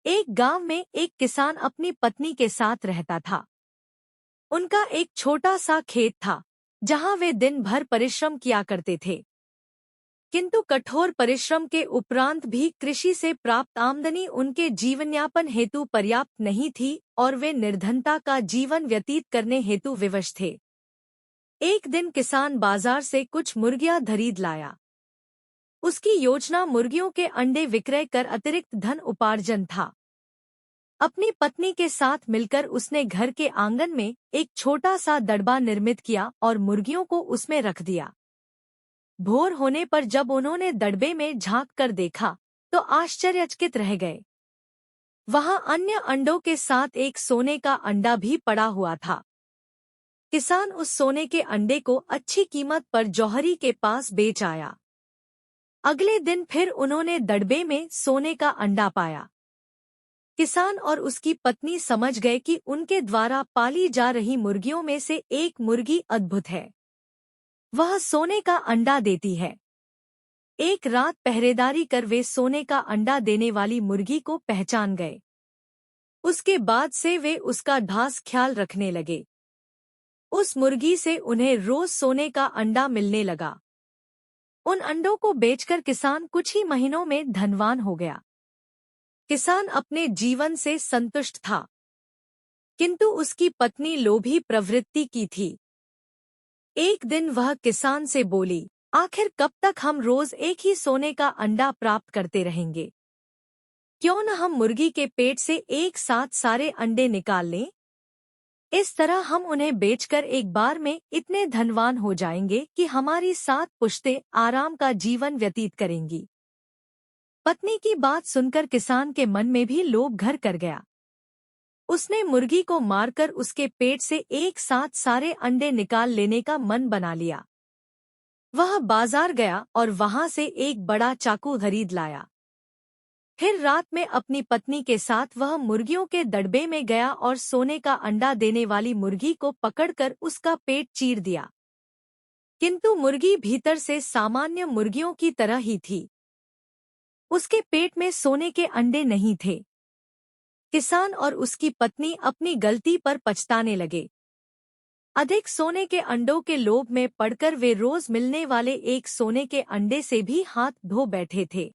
एक गांव में एक किसान अपनी पत्नी के साथ रहता था। उनका एक छोटा सा खेत था जहां वे दिन भर परिश्रम किया करते थे। किंतु कठोर परिश्रम के उपरांत भी कृषि से प्राप्त आमदनी उनके जीवनयापन हेतु पर्याप्त नहीं थी और वे निर्धनता का जीवन व्यतीत करने हेतु विवश थे। एक दिन किसान बाजार से कुछ मुर्गियां खरीद लाया। उसकी योजना मुर्गियों के अंडे विक्रय कर अतिरिक्त धन उपार्जन था। अपनी पत्नी के साथ मिलकर उसने घर के आंगन में एक छोटा सा दड़बा निर्मित किया और मुर्गियों को उसमें रख दिया। भोर होने पर जब उन्होंने दड़बे में झांक कर देखा तो आश्चर्यचकित रह गए। वहां अन्य अंडों के साथ एक सोने का अंडा भी पड़ा हुआ था। किसान उस सोने के अंडे को अच्छी कीमत पर जौहरी के पास बेच आया। अगले दिन फिर उन्होंने दड़बे में सोने का अंडा पाया। किसान और उसकी पत्नी समझ गए कि उनके द्वारा पाली जा रही मुर्गियों में से एक मुर्गी अद्भुत है। वह सोने का अंडा देती है। एक रात पहरेदारी कर वे सोने का अंडा देने वाली मुर्गी को पहचान गए। उसके बाद से वे उसका खास ख्याल रखने लगे। उस मुर्गी से उन्हें रोज सोने का अंडा मिलने लगा। उन अंडों को बेचकर किसान कुछ ही महीनों में धनवान हो गया। किसान अपने जीवन से संतुष्ट था, किंतु उसकी पत्नी लोभी प्रवृत्ति की थी। एक दिन वह किसान से बोली, आखिर कब तक हम रोज एक ही सोने का अंडा प्राप्त करते रहेंगे? क्यों न हम मुर्गी के पेट से एक साथ सारे अंडे निकाल लें? इस तरह हम उन्हें बेचकर एक बार में इतने धनवान हो जाएंगे कि हमारी 7 पुश्तें आराम का जीवन व्यतीत करेंगी। पत्नी की बात सुनकर किसान के मन में भी लोभ घर कर गया। उसने मुर्गी को मारकर उसके पेट से एक साथ सारे अंडे निकाल लेने का मन बना लिया। वह बाजार गया और वहां से एक बड़ा चाकू खरीद लाया। फिर रात में अपनी पत्नी के साथ वह मुर्गियों के दड़बे में गया और सोने का अंडा देने वाली मुर्गी को पकड़कर उसका पेट चीर दिया। किंतु मुर्गी भीतर से सामान्य मुर्गियों की तरह ही थी। उसके पेट में सोने के अंडे नहीं थे। किसान और उसकी पत्नी अपनी गलती पर पछताने लगे। अधिक सोने के अंडों के लोभ में पड़कर वे रोज मिलने वाले एक सोने के अंडे से भी हाथ धो बैठे थे।